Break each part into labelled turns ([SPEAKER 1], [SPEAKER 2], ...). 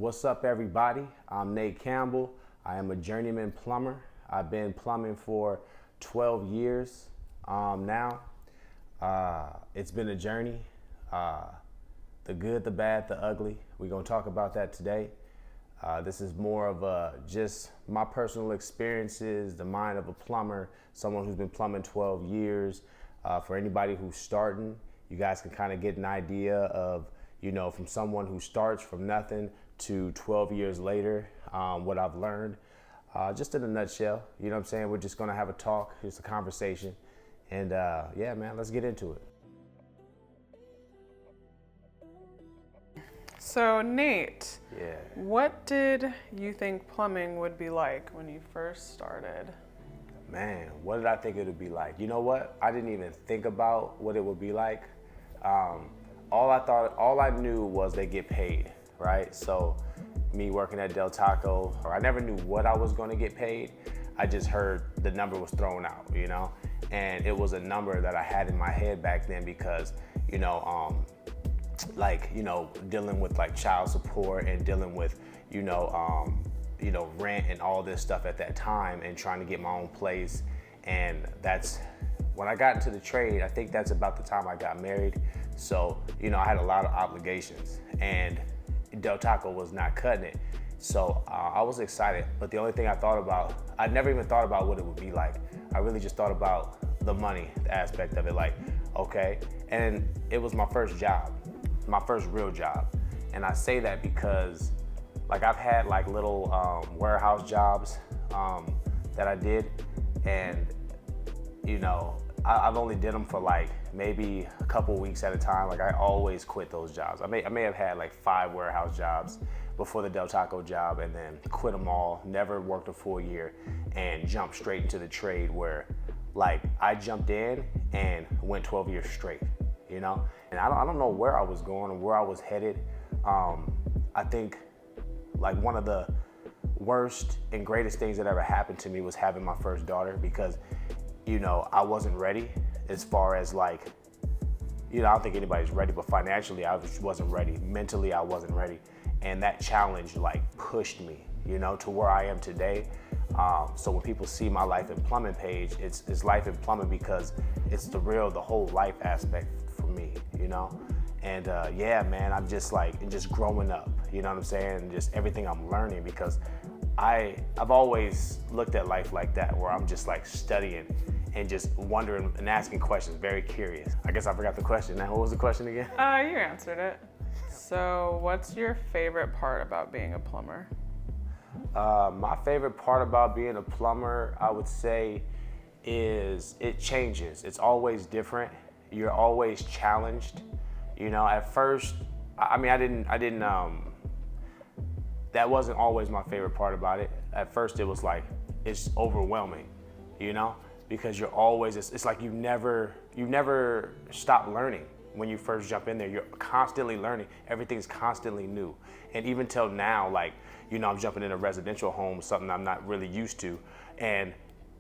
[SPEAKER 1] What's up, everybody? I'm Nate Campbell. I am a journeyman plumber. I've been plumbing for 12 years now. It's been a journey, the good, the bad, the ugly. We're gonna talk about that today. This is more of just my personal experiences, the mind of a plumber, someone who's been plumbing 12 years. For anybody who's starting, you guys can kind of get an idea of, from someone who starts from nothing to 12 years later, what I've learned. Just in a nutshell, you know what I'm saying? We're just gonna have a talk, just a conversation. And yeah, man, let's get into it.
[SPEAKER 2] So Nate,
[SPEAKER 1] Yeah.
[SPEAKER 2] what did you think plumbing would be like when you first started?
[SPEAKER 1] Man, what did I think it would be like? You know what? I didn't even think about what it would be like. All I knew was they get paid, right? So me working at Del Taco, I never knew what I was gonna get paid. I just heard the number was thrown out, and it was a number that I had in my head back then because, dealing with like child support and dealing with, rent and all this stuff at that time and trying to get my own place. And that's when I got into the trade. I think that's about the time I got married. So, I had a lot of obligations and Del Taco was not cutting it. So I was excited, but the only thing I never even thought about what it would be like. I really just thought about the money, the aspect of it, like, okay. And it was my first job, my first real job. And I say that because like I've had like little warehouse jobs that I did, and I've only did them for like maybe a couple weeks at a time. Like I always quit those jobs. I may have had like 5 warehouse jobs before the Del Taco job, and then quit them all, never worked a full year, and jumped straight into the trade where like I jumped in and went 12 years straight, And I don't know where I was going or where I was headed. I think like one of the worst and greatest things that ever happened to me was having my first daughter, because I wasn't ready as far as like, I don't think anybody's ready, but financially I just wasn't ready. Mentally I wasn't ready. And that challenge like pushed me, to where I am today. So when people see my Life in Plumbing page, it's Life in Plumbing because it's the whole life aspect for me, And yeah, man, I'm just like, and just growing up, you know what I'm saying? And just everything I'm learning, because I've always looked at life like that, where I'm just like studying and just wondering and asking questions, very curious. I guess I forgot the question now. What was the question again?
[SPEAKER 2] You answered it. So what's your favorite part about being a plumber?
[SPEAKER 1] My favorite part about being a plumber, I would say, is it changes. It's always different. You're always challenged. At first, that wasn't always my favorite part about it. At first it was like, it's overwhelming, because you're always, it's like you never stop learning. When you first jump in there, you're constantly learning. Everything's constantly new. And even till now, like, I'm jumping in a residential home, something I'm not really used to. And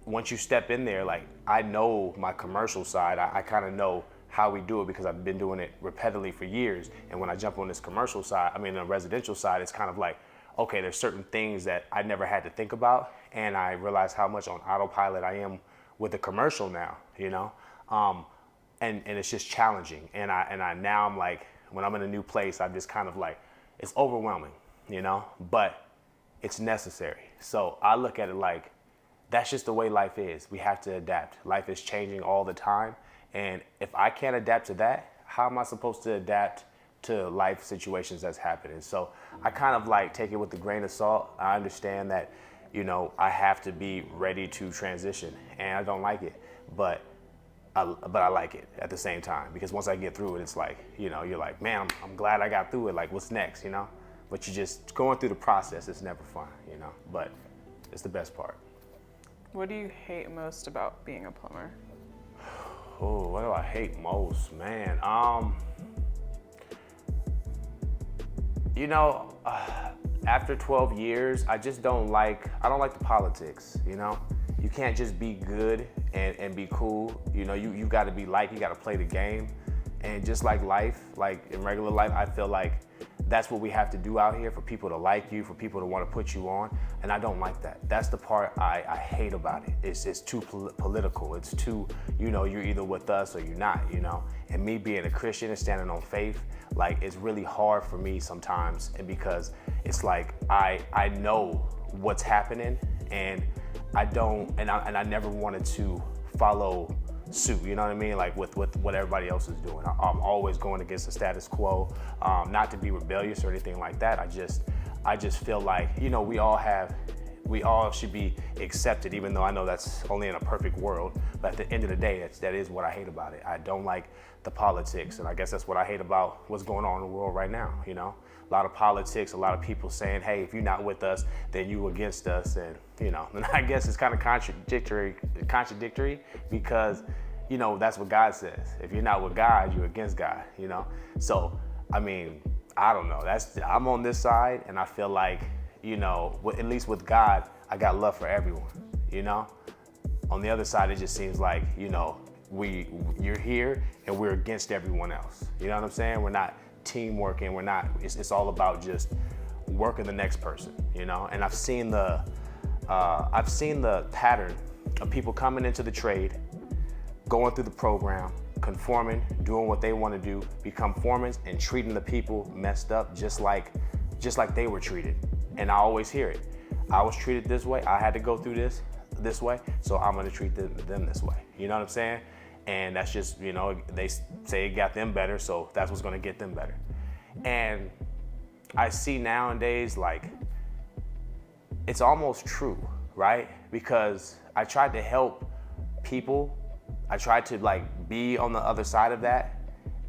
[SPEAKER 1] once you step in there, like, I know my commercial side, I kind of know how we do it because I've been doing it repetitively for years. And when I jump on this commercial side, the residential side, it's kind of like, okay, there's certain things that I never had to think about. And I realize how much on autopilot I am with the commercial now, And it's just challenging. And I now I'm like, when I'm in a new place, I'm just kind of like, it's overwhelming, but it's necessary. So I look at it like, that's just the way life is. We have to adapt. Life is changing all the time. And if I can't adapt to that, how am I supposed to adapt to life situations that's happening? So I kind of like take it with a grain of salt. I understand that, I have to be ready to transition, and I don't like it, but I like it at the same time, because once I get through it, it's like, you're like, man, I'm glad I got through it. Like, what's next, But you're just going through the process. It's never fun, but it's the best part.
[SPEAKER 2] What do you hate most about being a plumber?
[SPEAKER 1] Oh, what do I hate most, man? After 12 years, I don't like the politics, You can't just be good and be cool. You got to be you got to play the game. And just like life, like in regular life, I feel like that's what we have to do out here for people to like you, for people to want to put you on. And I don't like that. That's the part I hate about it. It's too political. It's too, you're either with us or you're not, And me being a Christian and standing on faith, like, it's really hard for me sometimes. And because it's like, I know what's happening, and I never wanted to follow suit, you know what I mean? Like with what everybody else is doing. I'm always going against the status quo, not to be rebellious or anything like that. I just feel like, we all should be accepted, even though I know that's only in a perfect world. But at the end of the day, that is what I hate about it. I don't like the politics, and I guess that's what I hate about what's going on in the world right now, A lot of politics, a lot of people saying, hey, if you're not with us, then you against us. And, and I guess it's kind of contradictory because, that's what God says. If you're not with God, you're against God, So, I mean, I don't know. I'm on this side, and I feel like, at least with God, I got love for everyone, On the other side, it just seems like, you're here and we're against everyone else. You know what I'm saying? We're not teamwork, and it's all about just working the next person, And I've seen the pattern of people coming into the trade, going through the program, conforming, doing what they want to do, become foremen, and treating the people messed up just like they were treated. And I always hear it. I was treated this way. I had to go through this way, so I'm going to treat them this way. You know what I'm saying? And that's just, they say it got them better, so that's what's going to get them better. And I see nowadays, like, it's almost true, right? Because I tried to help people. I tried to, like, be on the other side of that.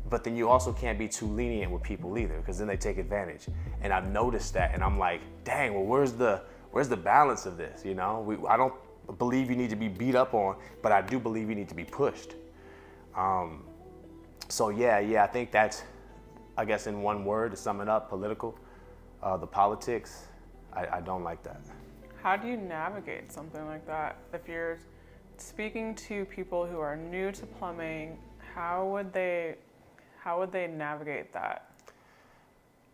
[SPEAKER 1] But then you also can't be too lenient with people either, because then they take advantage. And I've noticed that, and I'm like, dang, well, where's the balance of this, I don't believe you need to be beat up on, but I do believe you need to be pushed. So I think that's, I guess in one word to sum it up, political, the politics, I don't like that.
[SPEAKER 2] How do you navigate something like that? If you're speaking to people who are new to plumbing, how would they navigate that?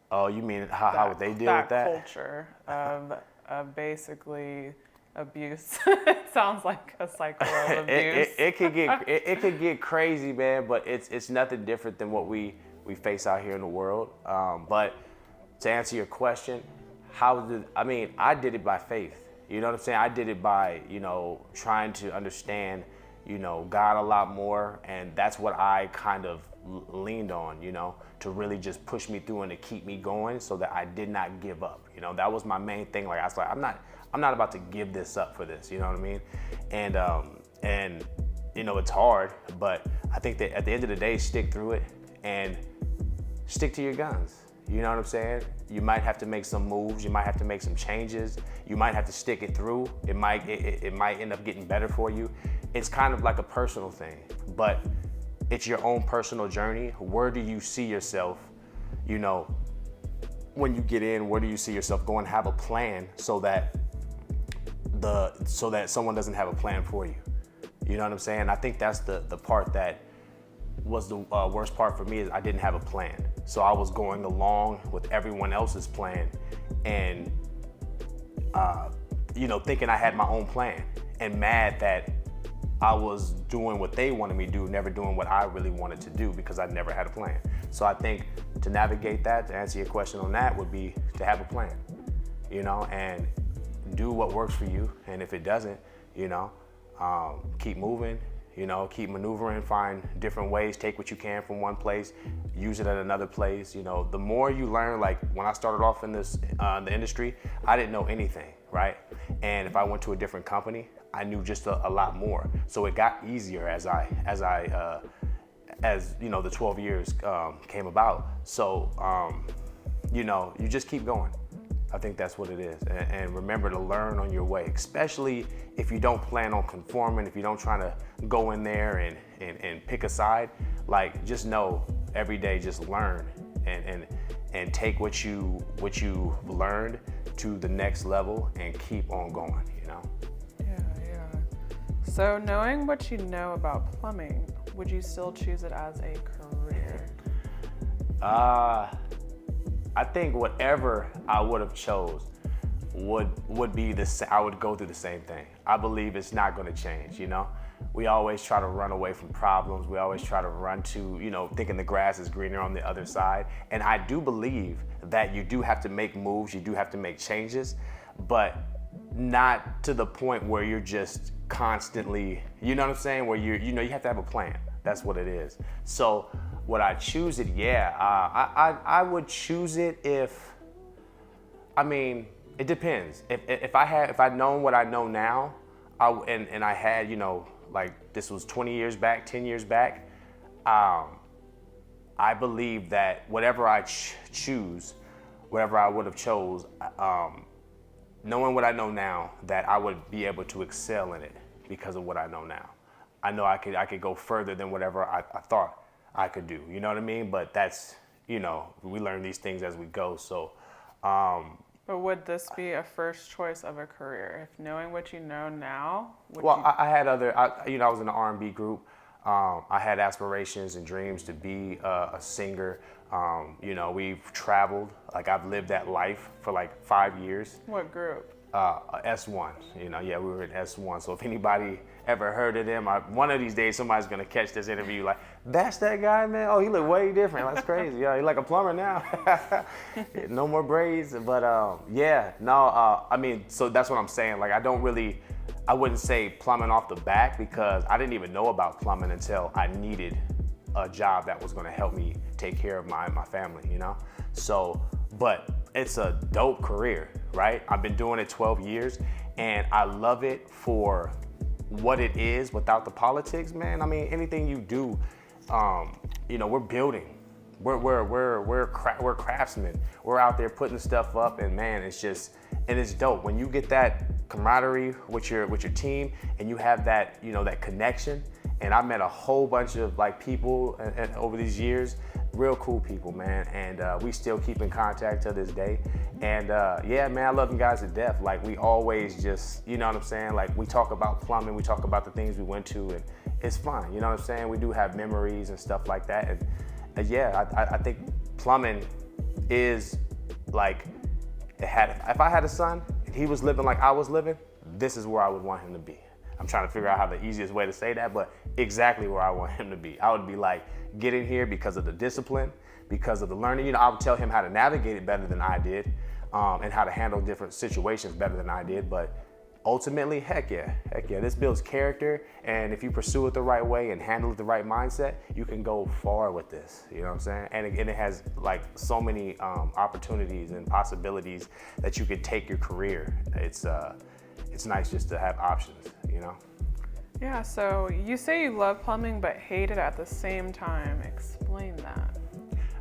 [SPEAKER 1] Oh, you mean how would they deal with that?
[SPEAKER 2] That culture of basically abuse. It sounds like a cycle of abuse.
[SPEAKER 1] it could get crazy, man. But it's nothing different than what we face out here in the world. But to answer your question, I did it by faith. You know what I'm saying? I did it by trying to understand God a lot more, and that's what I kind of leaned on, to really just push me through and to keep me going, so that I did not give up. That was my main thing. Like, I was like, I'm not about to give this up for this. You know what I mean? And it's hard, but I think that at the end of the day, stick through it and stick to your guns. You know what I'm saying? You might have to make some moves. You might have to make some changes. You might have to stick it through. It might end up getting better for you. It's kind of like a personal thing, but it's your own personal journey. Where do you see yourself, when you get in? Where do you see yourself going? Have a plan so that someone doesn't have a plan for you. You know what I'm saying? I think that's the part that was the worst part for me, is I didn't have a plan. So I was going along with everyone else's plan, and thinking I had my own plan, and mad that I was doing what they wanted me to do, never doing what I really wanted to do, because I never had a plan. So I think to navigate that, to answer your question on that, would be to have a plan, and do what works for you. And if it doesn't, keep moving, keep maneuvering, find different ways, take what you can from one place, use it at another place. The more you learn, like when I started off in this, the industry, I didn't know anything, right? And if I went to a different company, I knew just a lot more. So it got easier as the 12 years came about. So, you just keep going. I think that's what it is. And remember to learn on your way, especially if you don't plan on conforming, if you don't try to go in there and pick a side. Like, just know every day, just learn and take what you learned to the next level and keep on going,
[SPEAKER 2] Yeah. So knowing what you know about plumbing, would you still choose it as a career?
[SPEAKER 1] I think whatever I would have chose would be I would go through the same thing. I believe it's not going to change, you know? We always try to run away from problems. We always try to run to, you know, thinking the grass is greener on the other side. And I do believe that you do have to make moves, you do have to make changes, but not to the point where you're just constantly, you know what I'm saying? Where you know, you have to have a plan. That's what it is. So would I choose it? Yeah, I would choose it if, I mean, it depends. If I'd known what I know now, and I had, you know, like this was 20 years back, 10 years back, I believe that whatever I choose, whatever I would have chose, knowing what I know now, that I would be able to excel in it because of what I know now. I know I could go further than whatever I thought I could do. You know what I mean? But that's, you know, we learn these things as we go. So,
[SPEAKER 2] but would this be a first choice of a career? If knowing what you know now,
[SPEAKER 1] I had you know, I was in an R&B group. I had aspirations and dreams to be a singer. You know, we've traveled. Like I've lived that life for like 5 years.
[SPEAKER 2] What group?
[SPEAKER 1] S1. You know, yeah, we were in S1. So if anybody ever heard of them, one of these days somebody's gonna catch this interview like, that's that guy, man. Oh, he look way different. That's crazy. Yeah, he's like a plumber now. No more braids. But yeah, no. I mean, so that's what I'm saying. Like I wouldn't say plumbing off the back because I didn't even know about plumbing until I needed a job that was gonna help me take care of my family, you know? So, but it's a dope career, right? I've been doing it 12 years and I love it for what it is without the politics, man. I mean, anything you do, you know, we're building. We're craftsmen. We're out there putting stuff up, and man, it's dope when you get that camaraderie with your team, and you have that, you know, that connection. And I met a whole bunch of like people and over these years, real cool people, man. And we still keep in contact to this day. And yeah, man, I love you guys to death. Like we always just, you know what I'm saying? Like we talk about plumbing, we talk about the things we went to, and it's fun. You know what I'm saying? We do have memories and stuff like that. And yeah, I think plumbing is like, if I had a son and he was living like I was living, this is where I would want him to be. I'm trying to figure out how the easiest way to say that, but exactly where I want him to be. I would be like, get in here because of the discipline, because of the learning. You know, I would tell him how to navigate it better than I did, and how to handle different situations better than I did. But ultimately, heck yeah, this builds character. And if you pursue it the right way and handle it the right mindset, you can go far with this. You know what I'm saying? And it has like so many opportunities and possibilities that you could take your career. It's nice just to have options, you know?
[SPEAKER 2] Yeah, so you say you love plumbing but hate it at the same time. Explain that.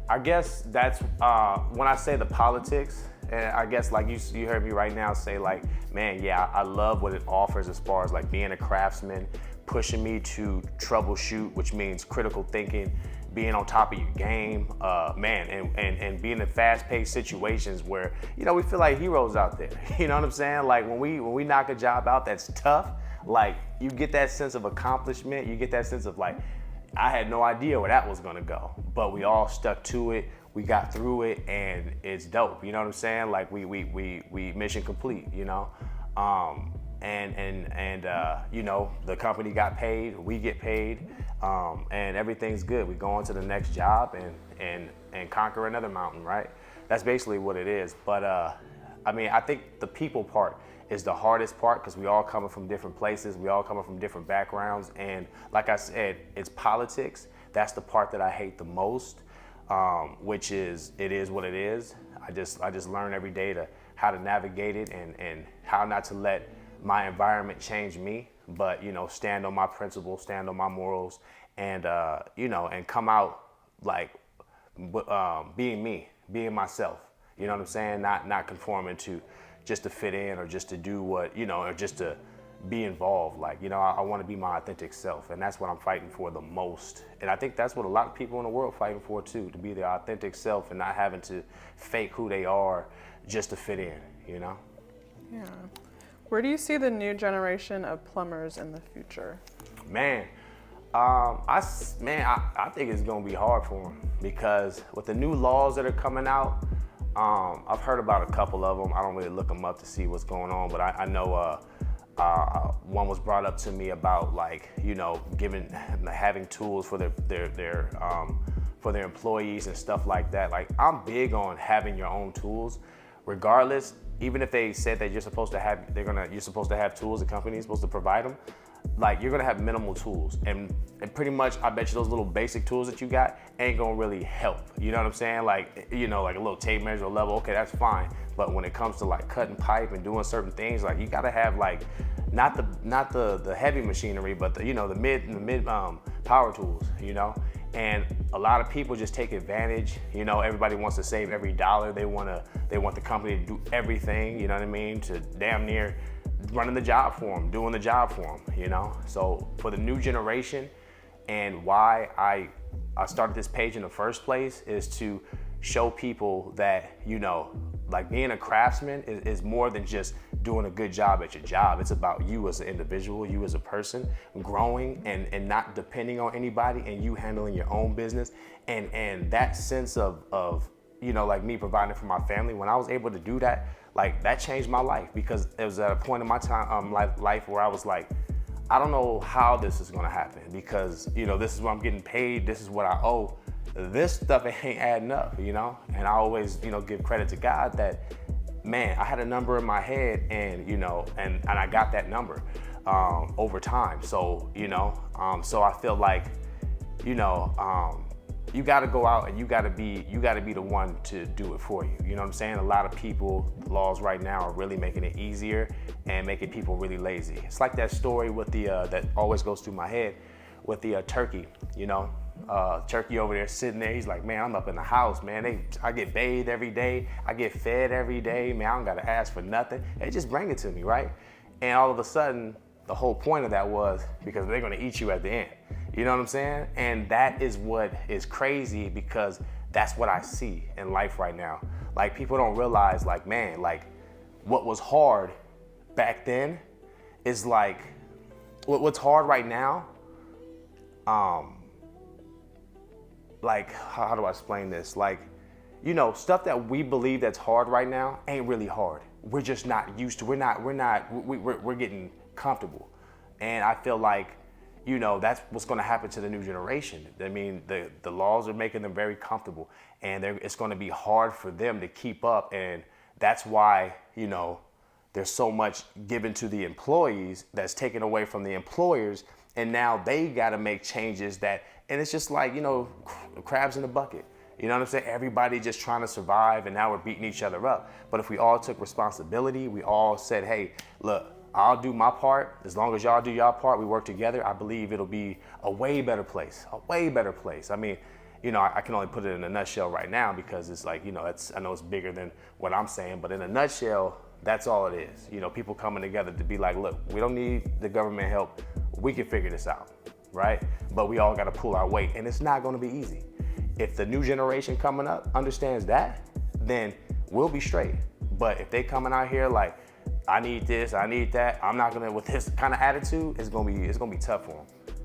[SPEAKER 1] I guess that's when I say the politics, and I guess like you heard me right now say like, man, yeah, I love what it offers as far as like being a craftsman, pushing me to troubleshoot, which means critical thinking, being on top of your game, man, and being in fast-paced situations where, you know, we feel like heroes out there. You know what I'm saying? Like when we knock a job out that's tough, like you get that sense of accomplishment, you get that sense of like, I had no idea where that was gonna go, but we all stuck to it, we got through it, and it's dope. You know what I'm saying? Like we mission complete, you know? You know, the company got paid, we get paid, and everything's good. We go on to the next job and conquer another mountain, right? That's basically what it is. But I mean, I think the people part is the hardest part because we all coming from different places, we all coming from different backgrounds, and like I said, it's politics. That's the part that I hate the most, which is, it is what it is. I just learn every day how to navigate it and how not to let my environment change me, but, you know, stand on my principles, stand on my morals, and, you know, and come out like being me, being myself. You know what I'm saying? Not conforming to just to fit in or just to do what, you know, or just to be involved. Like, you know, I want to be my authentic self, and that's what I'm fighting for the most. And I think that's what a lot of people in the world fighting for too, to be their authentic self and not having to fake who they are just to fit in, you know?
[SPEAKER 2] Yeah. Where do you see the new generation of plumbers in the future?
[SPEAKER 1] Man, I think it's gonna be hard for them because with the new laws that are coming out, I've heard about a couple of them. I don't really look them up to see what's going on, but I know one was brought up to me about like, having tools for their employees and stuff like that. Like, I'm big on having your own tools, regardless. Even if they said that you're supposed to have tools, the company is supposed to provide them. Like, you're gonna have minimal tools, and pretty much, I bet you those little basic tools that you got ain't gonna really help. You know what I'm saying? Like, like a little tape measure or level, okay, that's fine. But when it comes to like cutting pipe and doing certain things, like, you gotta have like, not the heavy machinery, but the mid power tools, And a lot of people just take advantage. Everybody wants to save every dollar. They want the company to do everything. You know what I mean? To damn near running the job for them, doing the job for them. So for the new generation, and why I started this page in the first place is to show people that like, being a craftsman is more than just doing a good job at your job. It's about you as an individual, you as a person, growing and not depending on anybody, and you handling your own business. And that sense of like me providing for my family, when I was able to do that, like, that changed my life, because it was at a point in my life where I was like, I don't know how this is gonna happen, because this is what I'm getting paid, this is what I owe. This stuff ain't adding up, And I always, give credit to God that, man, I had a number in my head, and and I got that number over time. So so I feel like you got to go out and you got to be the one to do it for you. You know what I'm saying? A lot of people, the laws right now are really making it easier and making people really lazy. It's like that story with the that always goes through my head with the turkey. Turkey over there sitting there. He's like, man, I'm up in the house, man. I get bathed every day. I get fed every day, man. I don't gotta ask for nothing. They just bring it to me, right? And all of a sudden, the whole point of that was because they're gonna eat you at the end. You know what I'm saying? And that is what is crazy, because that's what I see in life right now. Like, people don't realize, like, man, like, what was hard back then is like, what's hard right now, like, how do I explain this? Like, stuff that we believe that's hard right now ain't really hard. We're just not used to, we're getting comfortable. And I feel like, that's what's gonna happen to the new generation. I mean, the laws are making them very comfortable, and it's gonna be hard for them to keep up. And that's why, there's so much given to the employees that's taken away from the employers. And now they gotta make changes and it's just like, crabs in a bucket. You know what I'm saying? Everybody just trying to survive, and now we're beating each other up. But if we all took responsibility, we all said, hey, look, I'll do my part. As long as y'all do y'all part, we work together, I believe it'll be a way better place, I mean, I can only put it in a nutshell right now, because it's like, I know it's bigger than what I'm saying, but in a nutshell, that's all it is. People coming together to be like, look, we don't need the government help. We can figure this out, right? But we all got to pull our weight, and it's not going to be easy. If the new generation coming up understands that, then we'll be straight. But if they coming out here like, I need this, I need that, I'm not gonna, with this kind of attitude, it's gonna be tough for them.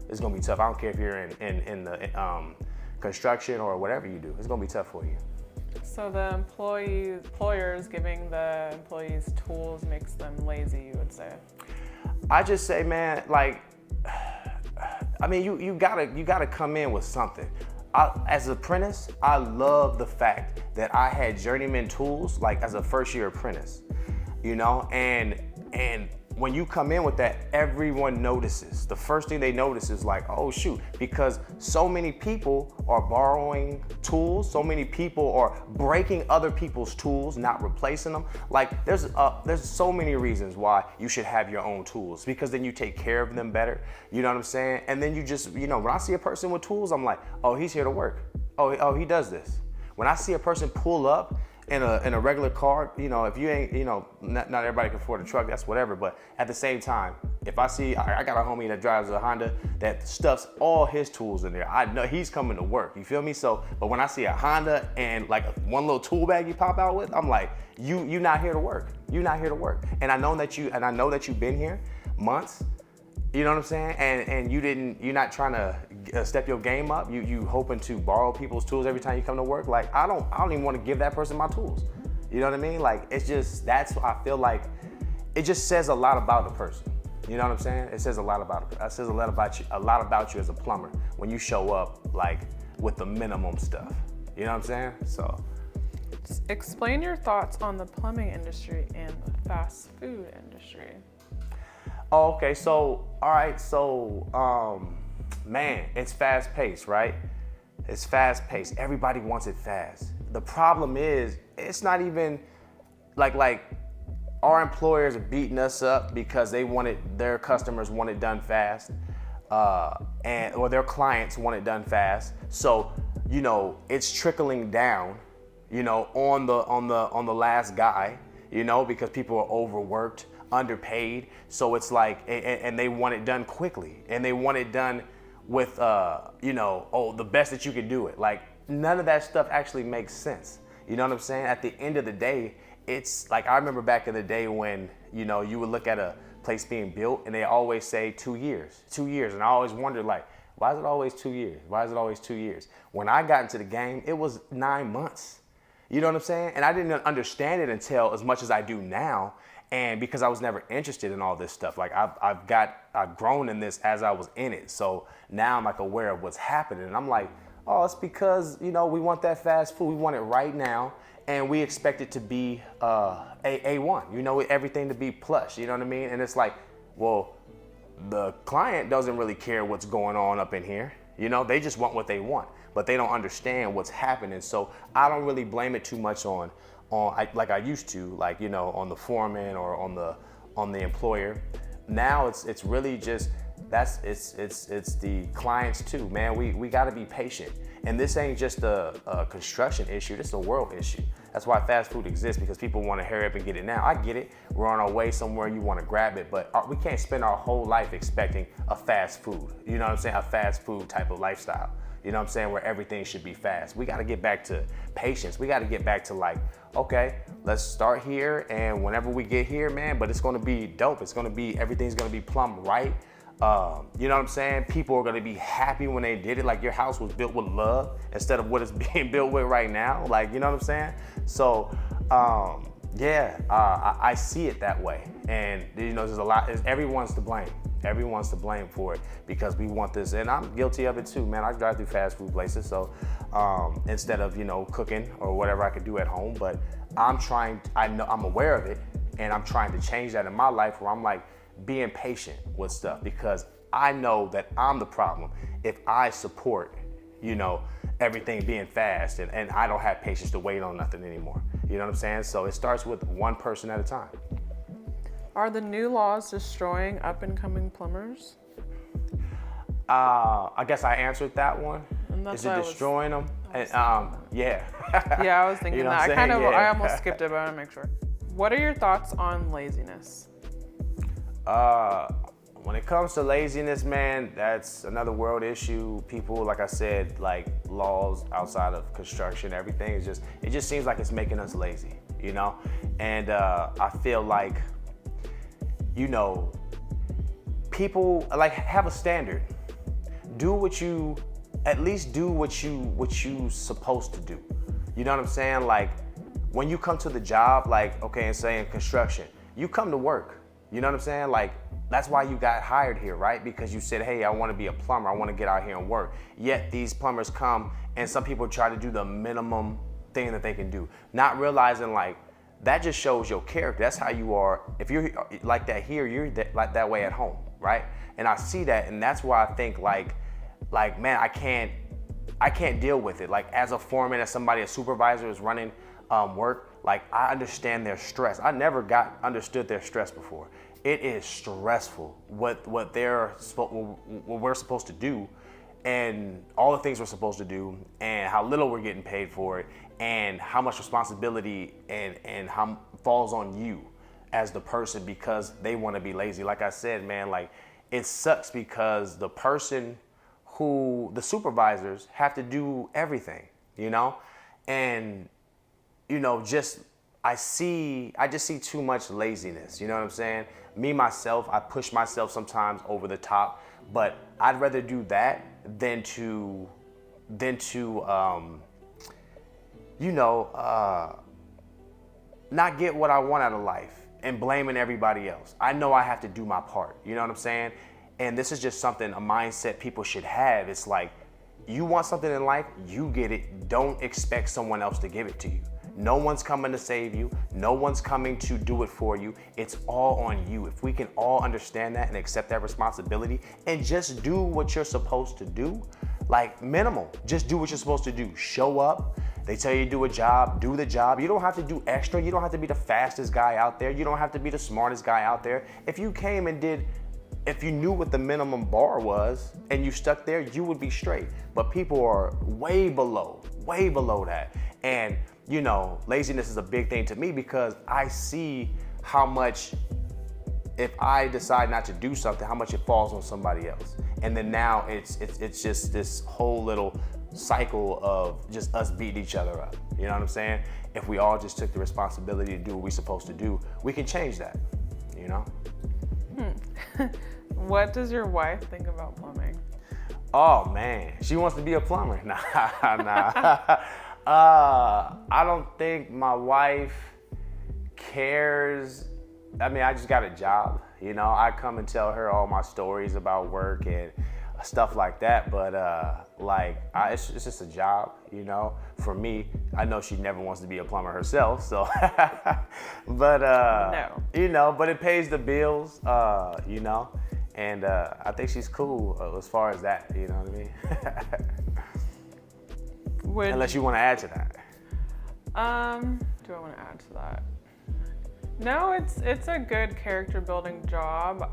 [SPEAKER 1] It's gonna be tough. I don't care if you're in the construction or whatever you do. It's gonna be tough for you.
[SPEAKER 2] So the employers giving the employees tools makes them lazy, you would say?
[SPEAKER 1] I just say, man, like, I mean, you gotta come in with something. As an apprentice, I love the fact that I had journeyman tools, like as a first year apprentice, and when you come in with that, everyone notices. The first thing they notice is like, oh shoot, because so many people are borrowing tools, so many people are breaking other people's tools, not replacing them. Like, there's so many reasons why you should have your own tools, because then you take care of them better. You know what I'm saying? And then you just, when I see a person with tools, I'm like, oh, he's here to work. Oh, he does this. When I see a person pull up in a regular car, if you ain't, not everybody can afford a truck, that's whatever. But at the same time, if I see, I got a homie that drives a Honda that stuffs all his tools in there, I know he's coming to work. You feel me? So, but when I see a Honda and like one little tool bag you pop out with, I'm like, you not here to work. You're not here to work. And I know that you've been here months. You know what I'm saying? And you're not trying to step your game up. You hoping to borrow people's tools every time you come to work. Like, I don't even want to give that person my tools. You know what I mean? Like, it's just, that's what I feel like, it just says a lot about the person. You know what I'm saying? It says a lot about you as a plumber when you show up like with the minimum stuff. You know what I'm saying? So.
[SPEAKER 2] Explain your thoughts on the plumbing industry and the fast food industry.
[SPEAKER 1] Oh, okay. So, all right. So, man, it's fast paced, right? It's fast paced. Everybody wants it fast. The problem is, it's not even like our employers are beating us up because their customers want it done fast, or their clients want it done fast. So, you know, it's trickling down, you know, on the last guy, you know, because people are overworked, underpaid. So it's like, and they want it done quickly, and they want it done with, you know, the best that you can do it. Like, none of that stuff actually makes sense. You know what I'm saying? At the end of the day, it's like, I remember back in the day when, you know, you would look at a place being built and they always say 2 years. And I always wondered, like, why is it always 2 years? Why is it always 2 years? When I got into the game, it was 9 months. You know what I'm saying? And I didn't understand it until as much as I do now. And because I was never interested in all this stuff, like I've grown in this as I was in it. So now I'm like aware of what's happening. And I'm like, oh, it's because, you know, we want that fast food. We want it right now. And we expect it to be A1, you know, everything to be plush, you know what I mean? And it's like, well, the client doesn't really care what's going on up in here. You know, they just want what they want, but they don't understand what's happening. So I don't really blame it too much on like I used to, like, you know, on the foreman or on the employer. Now it's really just, it's the clients too, man. We got to be patient. And this ain't just a construction issue, this is a world issue. That's why fast food exists, because people want to hurry up and get it now. I get it, we're on our way somewhere, you want to grab it, but we can't spend our whole life expecting a fast food. You know what I'm saying? A fast food type of lifestyle. You know what I'm saying? Where everything should be fast. We got to get back to patience. We got to get back to like, okay, let's start here, and whenever we get here, man, but it's going to be dope. It's going to be, everything's going to be plumbed right. You know what I'm saying? People are going to be happy when they did it. Like, your house was built with love instead of what it's being built with right now. Like, you know what I'm saying? So, I see it that way. And, you know, everyone's to blame. Everyone's to blame for it because we want this. And I'm guilty of it too, man. I drive through fast food places. So, instead of, you know, cooking or whatever I could do at home, but I'm aware of it, and I'm trying to change that in my life where I'm like, being patient with stuff, because I know that I'm the problem if I support, you know, everything being fast and I don't have patience to wait on nothing anymore. You know what I'm saying? So it starts with one person at a time.
[SPEAKER 2] Are the new laws destroying up and coming plumbers?
[SPEAKER 1] I guess I answered that one. Is it destroying them? Yeah.
[SPEAKER 2] Yeah, I was thinking
[SPEAKER 1] You know
[SPEAKER 2] that.
[SPEAKER 1] what I'm saying?
[SPEAKER 2] I almost skipped it, but I want to make sure. What are your thoughts on laziness?
[SPEAKER 1] When it comes to laziness, man, that's another world issue. People, like I said, like laws outside of construction, everything is it just seems like it's making us lazy, you know? And I feel like, you know, people like have a standard. At least do what you supposed to do. You know what I'm saying? Like, when you come to the job, like, okay, and say in construction, you come to work. You know what I'm saying? Like, that's why you got hired here, right? Because you said, hey, I want to be a plumber. I want to get out here and work. Yet these plumbers come, and some people try to do the minimum thing that they can do, not realizing, like, that just shows your character. That's how you are. If you're like that here, you're like that way at home, right? And I see that, and that's why I think, like, man, I can't deal with it. Like, as a foreman, as a supervisor is running work, like, I understand their stress. I never understood their stress before. It is stressful what we're supposed to do, and all the things we're supposed to do, and how little we're getting paid for it, and how much responsibility and how falls on you as the person because they want to be lazy. Like I said, man, like, it sucks because the supervisors have to do everything, you know? And, you know, I just see too much laziness, you know what I'm saying? Me, myself, I push myself sometimes over the top, but I'd rather do that than to not get what I want out of life and blaming everybody else. I know I have to do my part. You know what I'm saying? And this is just something, a mindset people should have. It's like, you want something in life, you get it. Don't expect someone else to give it to you. No one's coming to save you. No one's coming to do it for you. It's all on you. If we can all understand that and accept that responsibility and just do what you're supposed to do, like minimal, just do what you're supposed to do. Show up. They tell you to do a job, do the job. You don't have to do extra. You don't have to be the fastest guy out there. You don't have to be the smartest guy out there. If you came and did, if you knew what the minimum bar was and you stuck there, you would be straight. But people are way below that. And you know, laziness is a big thing to me because I see how much, if I decide not to do something, how much it falls on somebody else. And then now it's just this whole little cycle of just us beating each other up. You know what I'm saying? If we all just took the responsibility to do what we're supposed to do, we can change that, you know?
[SPEAKER 2] What does your wife think about plumbing?
[SPEAKER 1] Oh man, she wants to be a plumber. Nah. I don't think my wife cares. I mean, I just got a job, you know. I come and tell her all my stories about work and stuff like that, but it's just a job, you know. For me, I know she never wants to be a plumber herself, so but
[SPEAKER 2] No.
[SPEAKER 1] you know, but it pays the bills, you know, and I think she's cool as far as that, you know what I mean? Unless you want to add to that.
[SPEAKER 2] Do I want to add to that? No, it's a good character building job.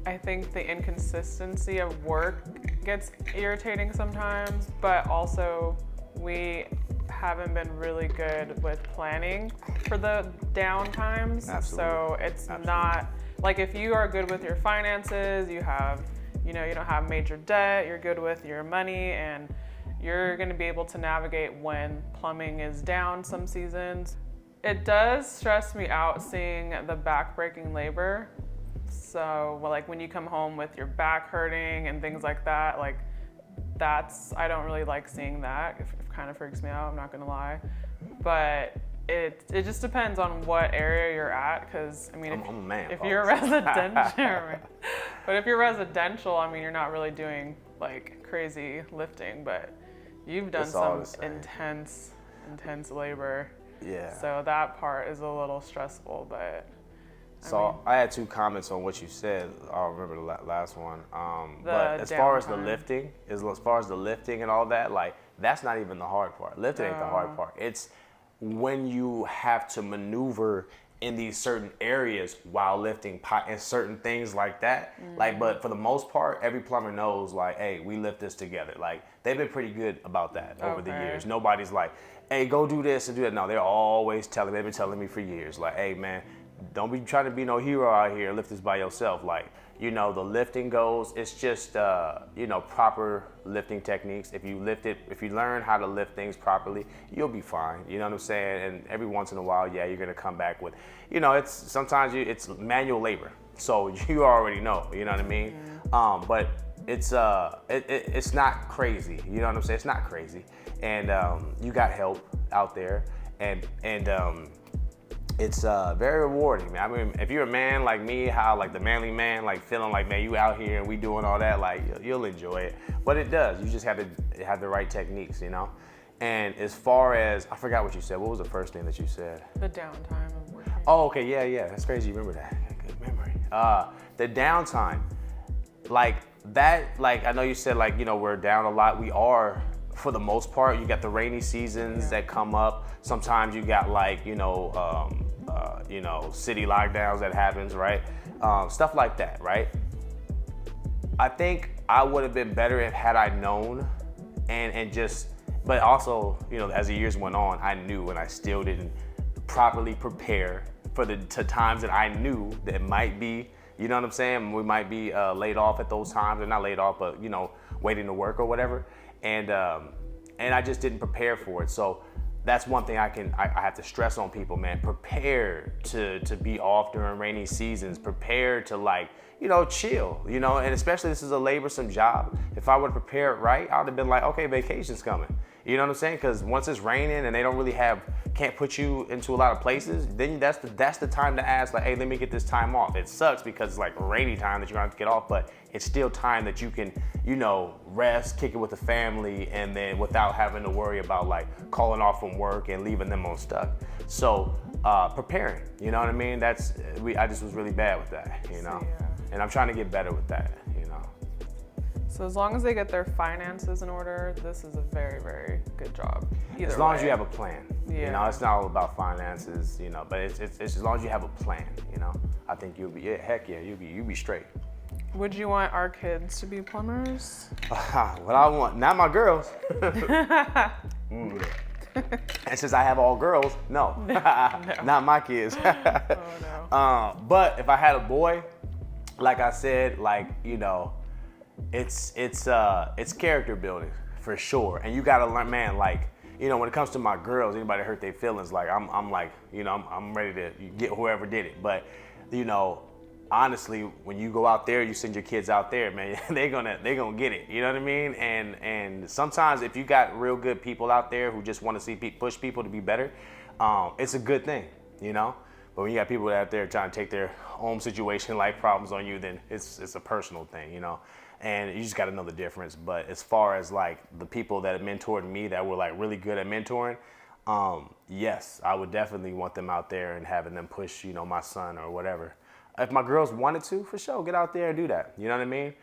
[SPEAKER 2] I think the inconsistency of work gets irritating sometimes, but also we haven't been really good with planning for the down times.
[SPEAKER 1] Absolutely.
[SPEAKER 2] So it's not like, if you are good with your finances, you don't have major debt, you're good with your money, and you're going to be able to navigate when plumbing is down some seasons. It does stress me out seeing the backbreaking labor. So like when you come home with your back hurting and things like that, like I don't really like seeing that. It kind of freaks me out, I'm not going to lie. But it just depends on what area you're at, because I mean, if you're residential, but if you're residential, I mean, you're not really doing like crazy lifting, but you've done some intense labor.
[SPEAKER 1] Yeah.
[SPEAKER 2] So that part is a little stressful, but.
[SPEAKER 1] I had two comments on what you said. I'll remember the last one. But as far as the lifting, and all that, like that's not even the hard part. Lifting ain't the hard part. It's when you have to maneuver in these certain areas while lifting and certain things like that. Like, but for the most part, every plumber knows, like, hey, we lift this together. Like, they've been pretty good about that over the years. Nobody's like, hey, go do this and do that. No, they're always they've been telling me for years, like, hey, man, don't be trying to be no hero out here. Lift this by yourself. Like, you know, the lifting goes, it's just, proper lifting techniques. If you learn how to lift things properly, you'll be fine. You know what I'm saying? And every once in a while, you're going to come back with, it's manual labor. So you already know, you know what I mean? But it's not crazy. You know what I'm saying? It's not crazy. And you got help out there. And it's very rewarding, man. I mean, if you're a man like me, how like the manly man, like feeling like, man, you out here and we doing all that, like you'll enjoy it. But it does. You just have to have the right techniques, you know? And as far as, I forgot what you said. What was the first thing that you said?
[SPEAKER 2] The downtime of working.
[SPEAKER 1] Oh, okay, yeah. That's crazy. You remember that. Good memory. The downtime, like that, like I know you said like, we're down a lot. We are, for the most part. You got the rainy seasons that come up. Sometimes you got like, city lockdowns that happens, right? Stuff like that, right? I think I would have been better had I known but also, as the years went on, I knew, and I still didn't properly prepare for the times that I knew that it might be, you know what I'm saying? We might be laid off at those times, or not laid off, but waiting to work or whatever. And I just didn't prepare for it. So that's one thing I have to stress on people, man. Prepare to be off during rainy seasons. Prepare to chill, and especially this is a laborsome job. If I would have prepared right, I would have been like, okay, vacation's coming. You know what I'm saying? Because once it's raining and they don't really can't put you into a lot of places, then that's the time to ask, like, hey, let me get this time off. It sucks because it's like rainy time that you're gonna have to get off, but it's still time that you can, rest, kick it with the family, and then without having to worry about like calling off from work and leaving them on stuck. So preparing, you know what I mean? I just was really bad with that,
[SPEAKER 2] Yeah.
[SPEAKER 1] And I'm trying to get better with that,
[SPEAKER 2] So as long as they get their finances in order, this is a very, very good job.
[SPEAKER 1] As long as you have a plan,
[SPEAKER 2] Yeah.
[SPEAKER 1] it's not all about finances, but it's as long as you have a plan, I think you'll be, you'll be straight.
[SPEAKER 2] Would you want our kids to be plumbers?
[SPEAKER 1] What I want, not my girls. And since I have all girls, no. Not my kids.
[SPEAKER 2] Oh no.
[SPEAKER 1] But if I had a boy, like I said, it's character building for sure. And you gotta learn, man, when it comes to my girls, anybody hurt their feelings, I'm ready to get whoever did it. But, honestly, when you go out there, you send your kids out there, man, they're gonna get it. You know what I mean? And sometimes if you got real good people out there who just want to see push people to be better, it's a good thing, But when you got people out there trying to take their home situation, life problems on you, then it's a personal thing, And you just got to know the difference. But as far as the people that mentored me that were really good at mentoring, yes, I would definitely want them out there and having them push, my son or whatever. If my girls wanted to, for sure, get out there and do that. You know what I mean?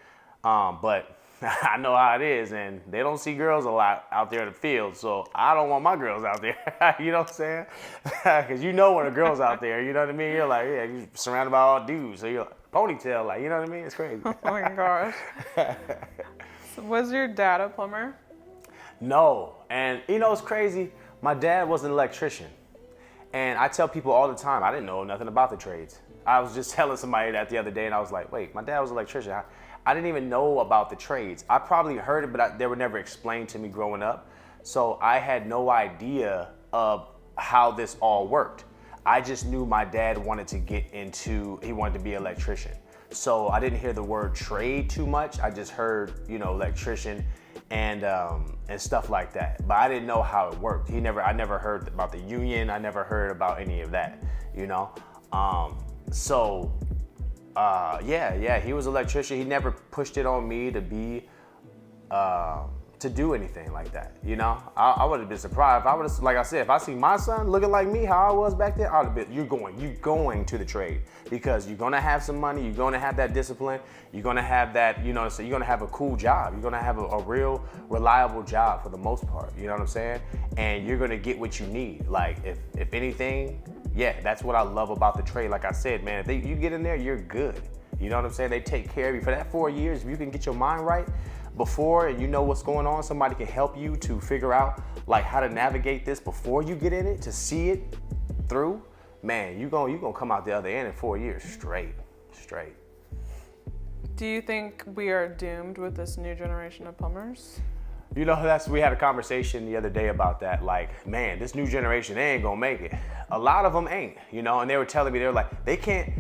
[SPEAKER 1] But I know how it is, and they don't see girls a lot out there in the field, so I don't want my girls out there. You know what I'm saying? Because when a girl's out there, you know what I mean? You're like, yeah, you're surrounded by all dudes, so you're like, ponytail, you know what I mean? It's crazy.
[SPEAKER 2] Oh my gosh. So was your dad a plumber?
[SPEAKER 1] No, and it's crazy. My dad was an electrician, and I tell people all the time, I didn't know nothing about the trades. I was just telling somebody that the other day, and I was like, wait, my dad was an electrician. I didn't even know about the trades. I probably heard it, but they were never explained to me growing up. So I had no idea of how this all worked. I just knew my dad wanted to he wanted to be an electrician. So I didn't hear the word trade too much. I just heard, electrician and stuff like that. But I didn't know how it worked. I never heard about the union. I never heard about any of that, So, he was an electrician. He never pushed it on me to be, to do anything like that. I would have been surprised. If I would have, like I said, if I see my son looking like me, how I was back then, I would have been, you're going to the trade because you're going to have some money. You're going to have that discipline. You're going to have that, so you're going to have a cool job. You're going to have a real reliable job for the most part. You know what I'm saying? And you're going to get what you need. If anything, yeah, that's what I love about the trade. Like I said, man, if you get in there, you're good. You know what I'm saying? They take care of you. For that 4 years, if you can get your mind right before and you know what's going on, somebody can help you to figure out how to navigate this before you get in it, to see it through, man, you're gonna come out the other end in 4 years straight.
[SPEAKER 2] Do you think we are doomed with this new generation of plumbers?
[SPEAKER 1] We had a conversation the other day about that. Man, this new generation, they ain't gonna make it. A lot of them ain't, and they were telling me, they were like, they can't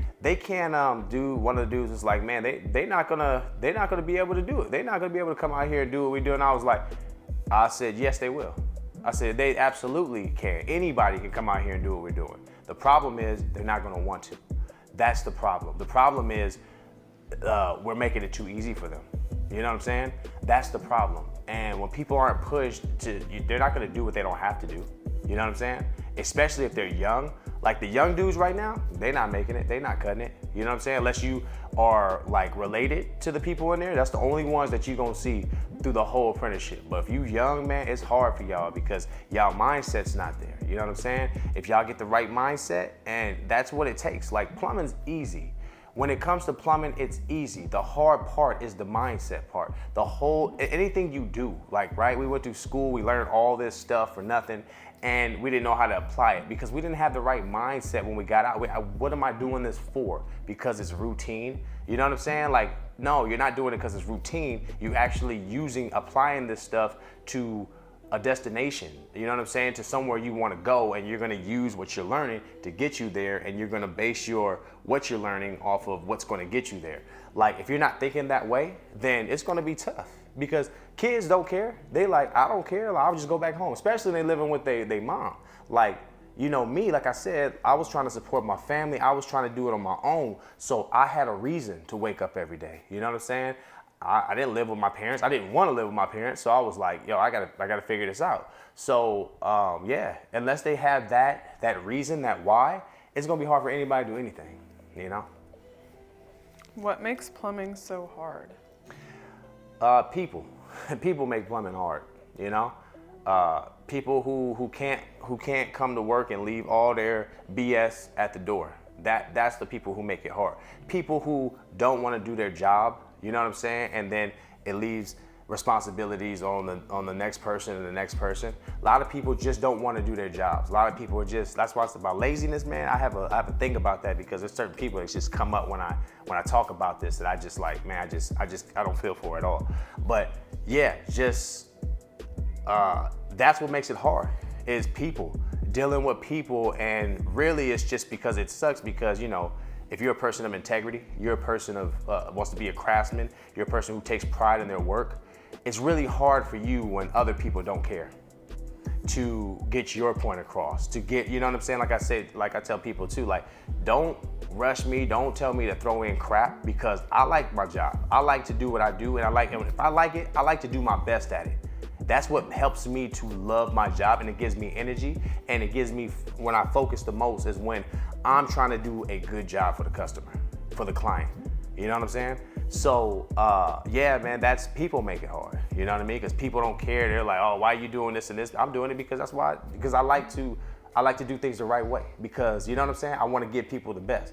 [SPEAKER 1] do, one of the dudes was like, man, they're not gonna be able to do it. They're not gonna be able to come out here and do what we do. And I said, yes, they will. I said, they absolutely can. Anybody can come out here and do what we're doing. The problem is they're not gonna want to. That's the problem. The problem is we're making it too easy for them. You know what I'm saying? That's the problem. And when people aren't pushed they're not gonna do what they don't have to do. You know what I'm saying? Especially if they're young. Like the young dudes right now, they're not making it. They're not cutting it. You know what I'm saying? Unless you are related to the people in there, that's the only ones that you're gonna see through the whole apprenticeship. But if you young, man, it's hard for y'all because y'all mindset's not there. You know what I'm saying? If y'all get the right mindset, and that's what it takes. Plumbing's easy. When it comes to plumbing, it's easy. The hard part is the mindset part. Anything you do, right? We went through school, we learned all this stuff for nothing, and we didn't know how to apply it because we didn't have the right mindset when we got out. What am I doing this for? Because it's routine. You know what I'm saying? No, you're not doing it because it's routine. You're actually applying this stuff to a destination, you know what I'm saying, to somewhere you want to go, and you're going to use what you're learning to get you there, and you're going to base what you're learning off of what's going to get you there. If you're not thinking that way, then it's going to be tough. because kids don't care. They like, I don't care. Like, I'll just go back home, especially when they living with they mom. Like, you know, me, like I said, I was trying to support my family. I was trying to do it on my own. So I had a reason to wake up every day. You know what I'm saying? I didn't live with my parents. I didn't want to live with my parents. So I was like, yo, I gotta figure this out. So yeah, unless they have that reason, that why, it's gonna be hard for anybody to do anything, you know?
[SPEAKER 2] What makes plumbing so hard?
[SPEAKER 1] People. People make plumbing hard, you know? People who can't come to work and leave all their BS at the door. That's the people who make it hard. People who don't want to do their job, you know what I'm saying? And then it leaves responsibilities on the next person and the next person. A lot of people just don't want to do their jobs. A lot of people are just, that's why it's about laziness, man. I have a thing about that, because there's certain people that just come up when I talk about this that I just like, man, I don't feel for it at all. But yeah, just that's what makes it hard, is people, dealing with people. And really it's just because it sucks, because, you know, if you're a person of integrity, you're a person of wants to be a craftsman, you're a person who takes pride in their work, it's really hard for you when other people don't care to get your point across, to get, you know what I'm saying? Like I said, like I tell people too, like, don't rush me, don't tell me to throw in crap, because I like my job. I like to do what I do, and if I like it, I like to do my best at it. That's what helps me to love my job, and it gives me energy, and it gives me, when I focus the most is when I'm trying to do a good job for the customer, for the client. You know what I'm saying? So yeah, man, that's, people make it hard. You know what I mean? Because people don't care. They're like, oh, why are you doing this and this? I'm doing it because because I like to do things the right way, because, you know what I'm saying? I want to give people the best.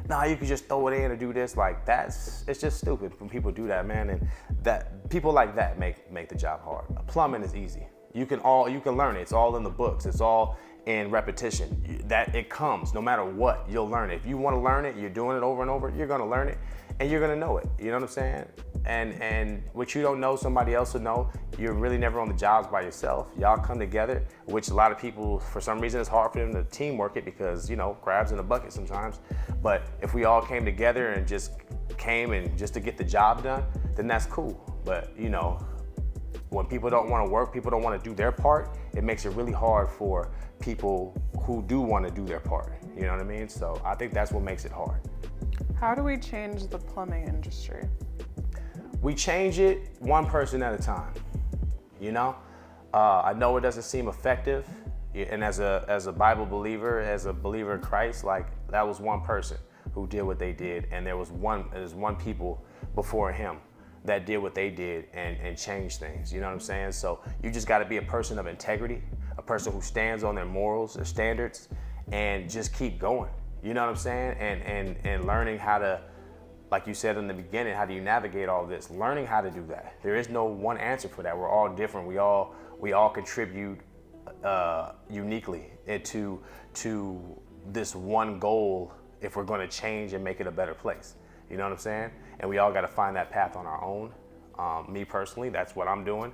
[SPEAKER 1] Nah, you can just throw it in and do this. Like, it's just stupid when people do that, man. And that people like that make the job hard. Plumbing is easy. You can learn it. It's all in the books. It's all in repetition. That it comes no matter what, you'll learn it. If you want to learn it, you're doing it over and over, you're gonna learn it and you're gonna know it. You know what I'm saying? And what you don't know, somebody else will know. You're really never on the jobs by yourself. Y'all come together, which a lot of people, for some reason, it's hard for them to teamwork it, because, you know, crabs in a bucket sometimes. But if we all came together and just came and just to get the job done, then that's cool. But, you know, when people don't want to work, people don't want to do their part, it makes it really hard for people who do want to do their part. You know what I mean? So I think that's what makes it hard.
[SPEAKER 2] How do we change the plumbing industry?
[SPEAKER 1] We change it one person at a time, you know? I know it doesn't seem effective, and as a Bible believer, as a believer in Christ, like, that was one person who did what they did, and there's one people before him that did what they did and changed things, you know what I'm saying? So you just gotta be a person of integrity, a person who stands on their morals, their standards, and just keep going, you know what I'm saying? And learning how to, like you said in the beginning, how do you navigate all this? Learning how to do that. There is no one answer for that. We're all different. We all contribute uniquely into this one goal if we're going to change and make it a better place. You know what I'm saying? And we all got to find that path on our own. Me personally, that's what I'm doing.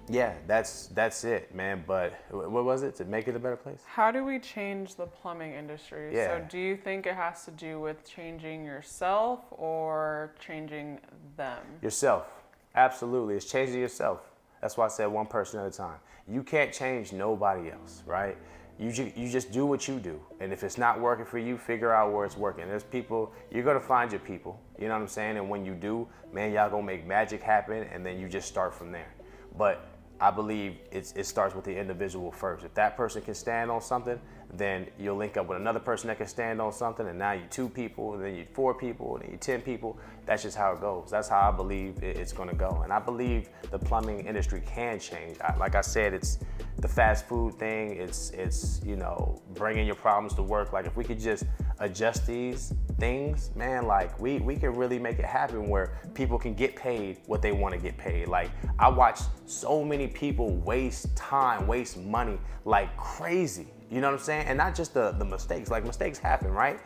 [SPEAKER 1] Yeah, that's it, man. But what was it? To make it a better place?
[SPEAKER 2] How do we change the plumbing industry?
[SPEAKER 1] Yeah.
[SPEAKER 2] So do you think it has to do with changing yourself or changing them?
[SPEAKER 1] Yourself. Absolutely. It's changing yourself. That's why I said one person at a time. You can't change nobody else, right? You just do what you do. And if it's not working for you, figure out where it's working. There's people, you're going to find your people. You know what I'm saying? And when you do, man, y'all going to make magic happen, and then you just start from there. But I believe it starts with the individual first. If that person can stand on something, then you'll link up with another person that can stand on something, and now you 2 people, and then you 4 people, and then you 10 people. That's just how it goes. That's how I believe it's gonna go. And I believe the plumbing industry can change. Like I said, it's the fast food thing. It's you know, bringing your problems to work. Like, if we could just adjust these things, man, like we can really make it happen where people can get paid what they want to get paid. Like, I watch so many people waste time, waste money like crazy. You know what I'm saying? And not just the mistakes. Like, mistakes happen, right?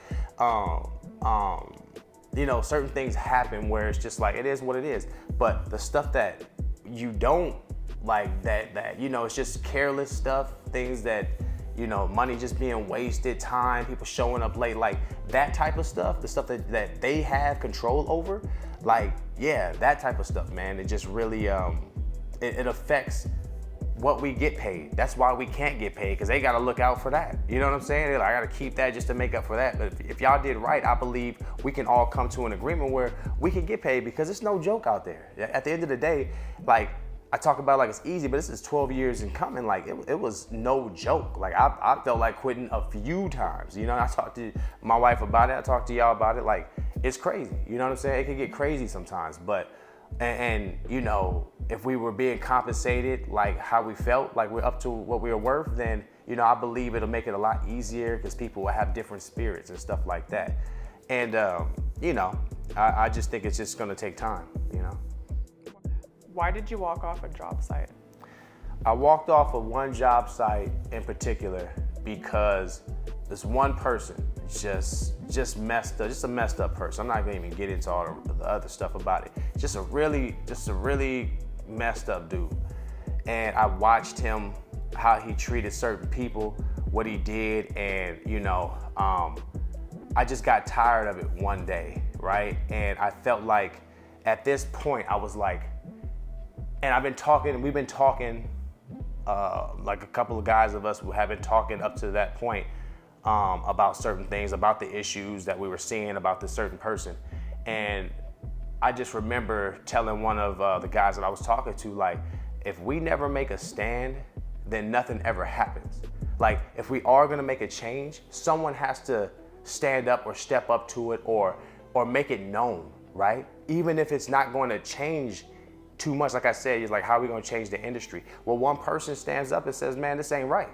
[SPEAKER 1] You know, certain things happen where it's just like, it is what it is. But the stuff that you don't like, that you know, it's just careless stuff, things that money just being wasted, time, people showing up late, like that type of stuff, the stuff that they have control over, like, yeah, that type of stuff, man. It just really, it affects what we get paid. That's why we can't get paid, because they got to look out for that. You know what I'm saying? They're like, I got to keep that just to make up for that. But if y'all did right, I believe we can all come to an agreement where we can get paid, because it's no joke out there. At the end of the day, like, I talk about like it's easy, but this is 12 years in coming. Like it was no joke. Like I felt like quitting a few times. I talked to my wife about it. I talked to y'all about it. Like, it's crazy. You know what I'm saying? It can get crazy sometimes. But and if we were being compensated like how we felt, like we're up to what we were worth, then I believe it'll make it a lot easier, because people will have different spirits and stuff like that. And I just think it's just gonna take time.
[SPEAKER 2] Why did you walk off a job site?
[SPEAKER 1] I walked off of one job site in particular because this one person just messed up, just a messed up person. I'm not gonna even get into all the other stuff about it. Just a really messed up dude. And I watched him, how he treated certain people, what he did, and I just got tired of it one day, right? And I felt like at this point I was like, and we've been talking, like a couple of guys of us who have been talking up to that point about certain things, about the issues that we were seeing about this certain person. And I just remember telling one of the guys that I was talking to, like, if we never make a stand, then nothing ever happens. Like, if we are gonna make a change, someone has to stand up or step up to it or make it known, right? Even if it's not going to change too much, like I said, it's like, how are we gonna change the industry? Well, one person stands up and says, man, this ain't right.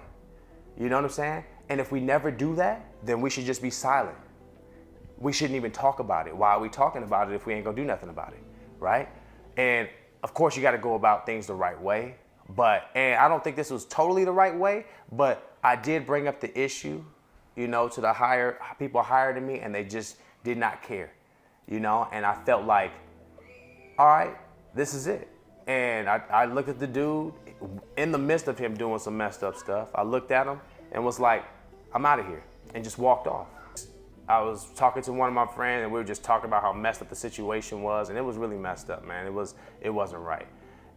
[SPEAKER 1] You know what I'm saying? And if we never do that, then we should just be silent. We shouldn't even talk about it. Why are we talking about it if we ain't gonna do nothing about it, right? And of course, you gotta go about things the right way. And I don't think this was totally the right way, but I did bring up the issue, to the people higher than me, and they just did not care, and I felt like, all right, this is it. And I looked at the dude in the midst of him doing some messed up stuff. I looked at him and was like, I'm out of here, and just walked off. I was talking to one of my friends, and we were just talking about how messed up the situation was, and it was really messed up, man. It wasn't right.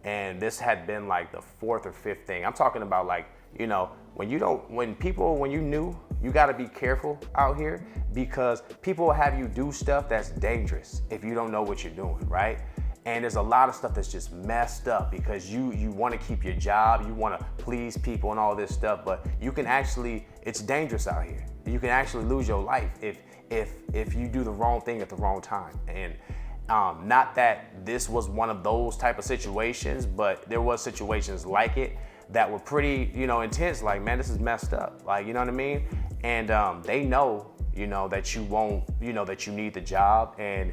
[SPEAKER 1] And this had been like the fourth or fifth thing. I'm talking about, like, when you new, you gotta be careful out here, because people will have you do stuff that's dangerous if you don't know what you're doing, right? And there's a lot of stuff that's just messed up because you want to keep your job, you want to please people and all this stuff, but it's dangerous out here. You can actually lose your life if you do the wrong thing at the wrong time. And not that this was one of those type of situations, but there was situations like it that were pretty, intense. Like, man, this is messed up. Like, you know what I mean? And they know, that you won't, that you need the job, and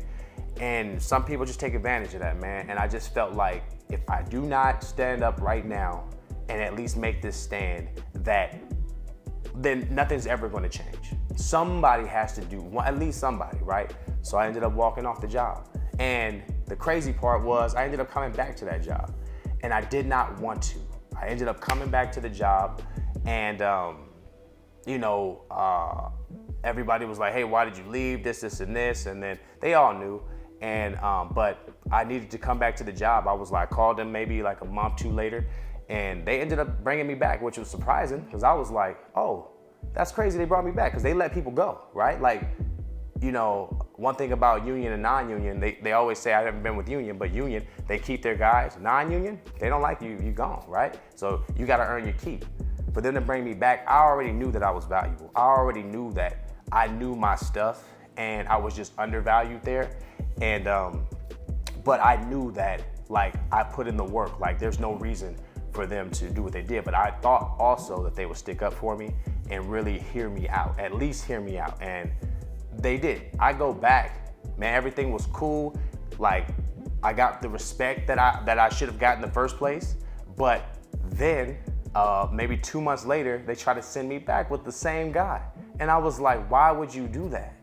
[SPEAKER 1] some people just take advantage of that, man. And I just felt like, if I do not stand up right now and at least make this stand, then nothing's ever going to change. Somebody has to do, at least somebody, right? So I ended up walking off the job. And the crazy part was, I ended up coming back to that job, and I did not want to. I ended up coming back to the job, and everybody was like, hey, why did you leave? This, and this. And then they all knew. And but I needed to come back to the job. I was like, called them maybe like a month, two later, and they ended up bringing me back, which was surprising, because I was like, oh, that's crazy they brought me back, because they let people go, right? Like, one thing about union and non-union, they always say, I haven't been with union, but union, they keep their guys. Non-union, they don't like you, you gone, right? So you gotta earn your keep. For them to bring me back, I already knew that I was valuable. I already knew that I knew my stuff, and I was just undervalued there. And, but I knew that, like, I put in the work. Like, there's no reason for them to do what they did. But I thought also that they would stick up for me and really hear me out, at least hear me out. And they did. I go back, man, everything was cool. Like, I got the respect that I should have gotten in the first place. But then, maybe 2 months later, they tried to send me back with the same guy. And I was like, why would you do that,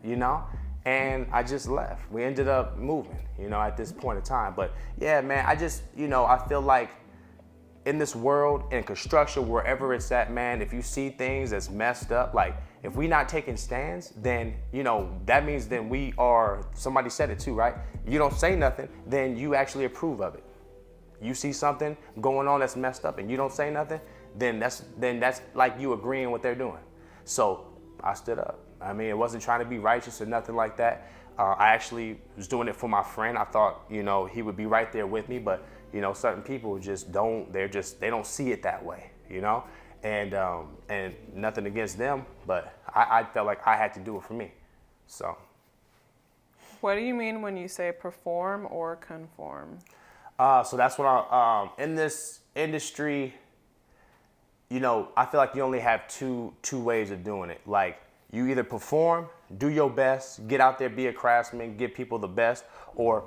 [SPEAKER 1] And I just left. We ended up moving, at this point in time. But yeah, man, I just, I feel like in this world, in construction, wherever it's at, man, if you see things that's messed up, like if we not taking stands, then, you know, that means then we are, somebody said it too, right? You don't say nothing, then you actually approve of it. You see something going on that's messed up and you don't say nothing, then that's like you agreeing what they're doing. So I stood up. I mean, it wasn't trying to be righteous or nothing like that. I actually was doing it for my friend. I thought, you know, he would be right there with me, but you know, certain people just don't, they don't see it that way, you know? And nothing against them, but I felt like I had to do it for me, so.
[SPEAKER 2] What do you mean when you say perform or conform?
[SPEAKER 1] So that's what in this industry, you know, I feel like you only have two ways of doing it. Like, you either perform, do your best, get out there, be a craftsman, give people the best, or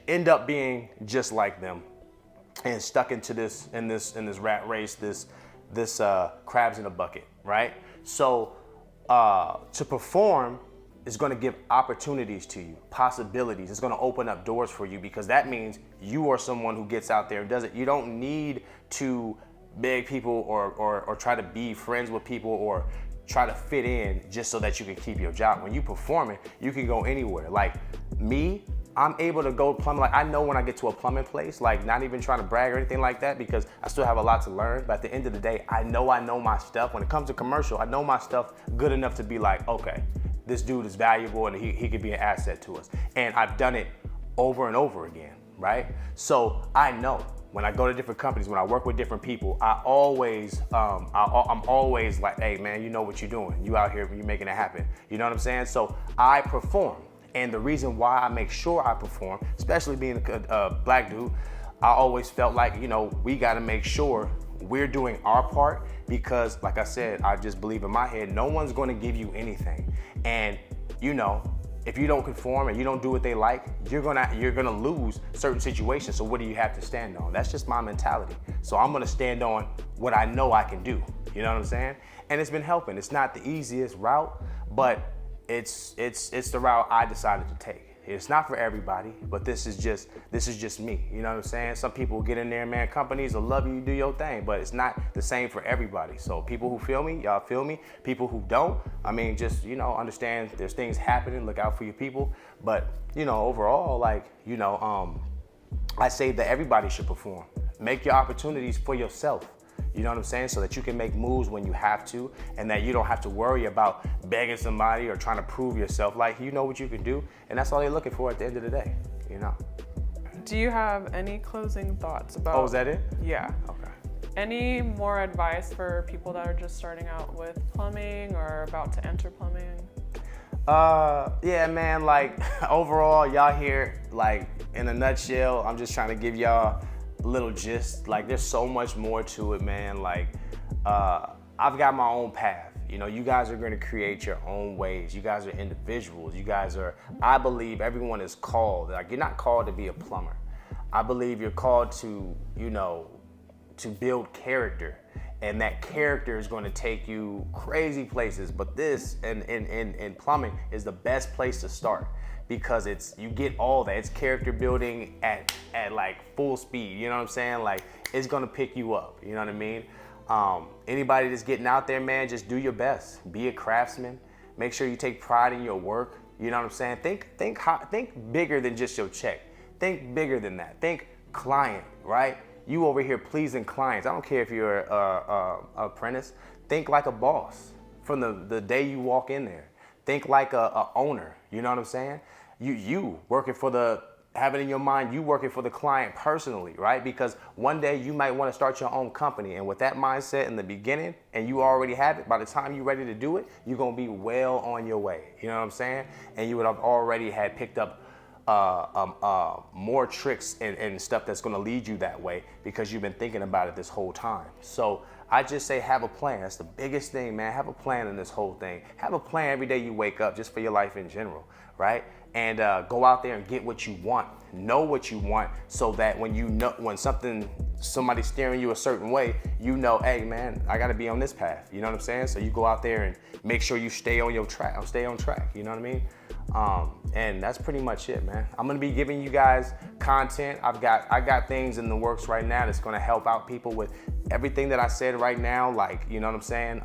[SPEAKER 1] end up being just like them and stuck into this rat race, this crabs in a bucket, right? So to perform is going to give opportunities to you, possibilities. It's going to open up doors for you, because that means you are someone who gets out there and does it. You don't need to beg people or try to be friends with people or try to fit in just so that you can keep your job. When you performing, you can go anywhere. Like me, I'm able to go plumbing. Like, I know when I get to a plumbing place, like, not even trying to brag or anything like that, because I still have a lot to learn. But at the end of the day, I know my stuff. When it comes to commercial, I know my stuff good enough to be like, okay, this dude is valuable and he could be an asset to us. And I've done it over and over again, right? So I know when I go to different companies, when I work with different people, I'm always like, hey man, you know what you're doing. You out here, you making it happen. You know what I'm saying? So I perform. And the reason why I make sure I perform, especially being a black dude, I always felt like, you know, we got to make sure we're doing our part, because like I said, I just believe in my head, no one's going to give you anything. And, you know, if you don't conform and you don't do what they like, you're gonna lose certain situations. So what do you have to stand on? That's just my mentality. So I'm gonna stand on what I know I can do. You know what I'm saying? And it's been helping. It's not the easiest route, but it's the route I decided to take. It's not for everybody, but this is just me. You know what I'm saying? Some people get in there, man, companies will love you, do your thing, but it's not the same for everybody. So people who feel me, y'all feel me. People who don't, I mean, just, you know, understand there's things happening, look out for your people. But, you know, overall, like, you know, I say that everybody should perform. Make your opportunities for yourself. You know what I'm saying? So that you can make moves when you have to, and that you don't have to worry about begging somebody or trying to prove yourself. Like, you know what you can do, and that's all they're looking for at the end of the day, you know?
[SPEAKER 2] Do you have any closing thoughts about...
[SPEAKER 1] Oh, is that it?
[SPEAKER 2] Yeah.
[SPEAKER 1] Okay.
[SPEAKER 2] Any more advice for people that are just starting out with plumbing or about to enter plumbing?
[SPEAKER 1] Yeah, man, like, overall, y'all here, like, in a nutshell, I'm just trying to give y'all little gist. Like, there's so much more to it, man. Like, I've got my own path. You know, you guys are going to create your own ways. You guys are individuals. You guys are, I believe everyone is called. Like, you're not called to be a plumber. I believe you're called to, you know, to build character. And that character is going to take you crazy places. But this, in plumbing, is the best place to start. Because you get all that. It's character building at like full speed. You know what I'm saying? Like, it's gonna pick you up. You know what I mean? Anybody that's getting out there, man, just do your best. Be a craftsman. Make sure you take pride in your work. You know what I'm saying? Think bigger than just your check. Think bigger than that. Think client, right? You over here pleasing clients. I don't care if you're a apprentice. Think like a boss from the day you walk in there. Think like a owner. You know what I'm saying? You working for have it in your mind, you working for the client personally, right? Because one day you might want to start your own company, and with that mindset in the beginning, and you already have it, by the time you're ready to do it, you're going to be well on your way. You know what I'm saying? And you would have already had picked up more tricks and stuff that's going to lead you that way, because you've been thinking about it this whole time. So I just say have a plan. That's the biggest thing, man. Have a plan in this whole thing. Have a plan every day you wake up, just for your life in general, right? And go out there and get what you want. Know what you want, so that when somebody's steering you a certain way, you know, hey man, I gotta be on this path. You know what I'm saying? So you go out there and make sure you stay on track. You know what I mean? And that's pretty much it, man. I'm gonna be giving you guys content. I got things in the works right now that's gonna help out people with everything that I said right now, like, you know what I'm saying?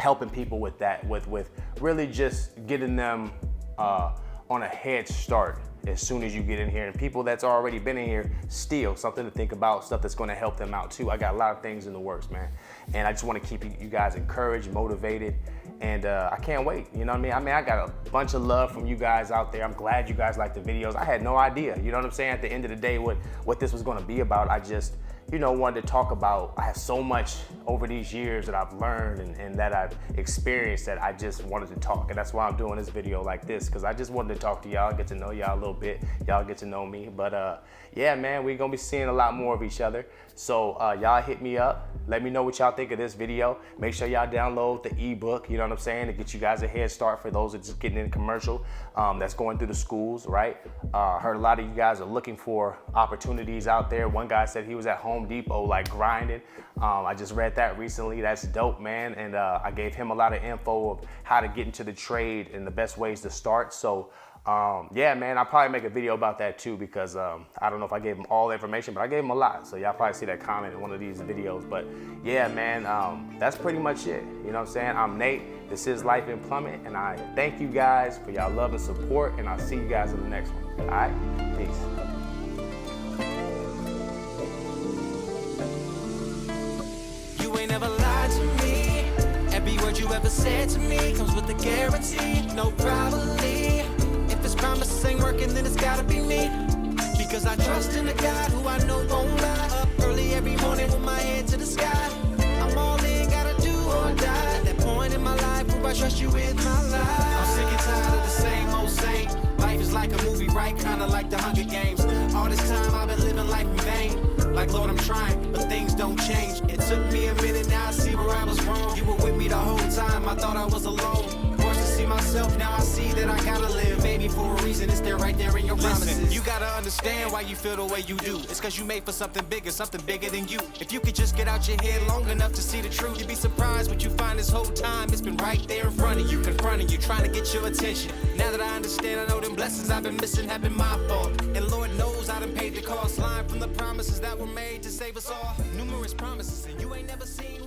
[SPEAKER 1] Helping people with that, with really just getting them on a head start as soon as you get in here. And people that's already been in here, still something to think about, stuff that's gonna help them out too. I got a lot of things in the works, man. And I just wanna keep you guys encouraged, motivated, and I can't wait, you know what I mean? I got a bunch of love from you guys out there. I'm glad you guys like the videos. I had no idea, you know what I'm saying? At the end of the day, what this was gonna be about. I just, you know, wanted to talk about, I have so much over these years that I've learned and that I've experienced that I just wanted to talk. And that's why I'm doing this video like this, because I just wanted to talk to y'all, get to know y'all a little bit. Y'all get to know me. But yeah, man, we're gonna be seeing a lot more of each other. So y'all hit me up. Let me know what y'all think of this video. Make sure y'all download the ebook, you know what I'm saying, to get you guys a head start for those that's just getting in commercial, that's going through the schools, right? Heard a lot of you guys are looking for opportunities out there. One guy said he was at Home Depot, like grinding. I just read that recently. That's dope, man. And I gave him a lot of info of how to get into the trade and the best ways to start. So yeah, man, I'll probably make a video about that too, because I don't know if I gave him all the information, but I gave him a lot. So y'all probably see that comment in one of these videos. But yeah, man, that's pretty much it. You know what I'm saying? I'm Nate. This is Life in Plumbing, and I thank you guys for y'all love and support, and I'll see you guys in the next one. All right? Peace.
[SPEAKER 3] You ain't never lied to me. Every word you ever said to me comes with a guarantee. No, probably. If this promise ain't working, then it's gotta be me. Because I trust in the God who I know won't lie. Up early every morning with my head to the sky. I'm all in, gotta do or die. That point in my life where I trust you with my life. I'm sick and tired of the same old same. Life is like a movie, right? Kinda like the Hunger Games. All this time I've been living life in vain. Like, Lord, I'm trying, but things don't change. It took me a minute, now I see where I was wrong. You were with me the whole time, I thought I was alone. Forced to see myself, now I see that I gotta live. Maybe for a reason, it's there right there in your promises. Listen, you gotta understand why you feel the way you do. It's cause you made for something bigger than you. If you could just get out your head long enough to see the truth, you'd be surprised what you find this whole time. It's been right there in front of you, confronting you, trying to get your attention. Now that I understand, I know them blessings I've been missing have been my fault. And Lord knows I done paid the cost line from the promises that were made to save us all. Numerous promises, and you ain't never seen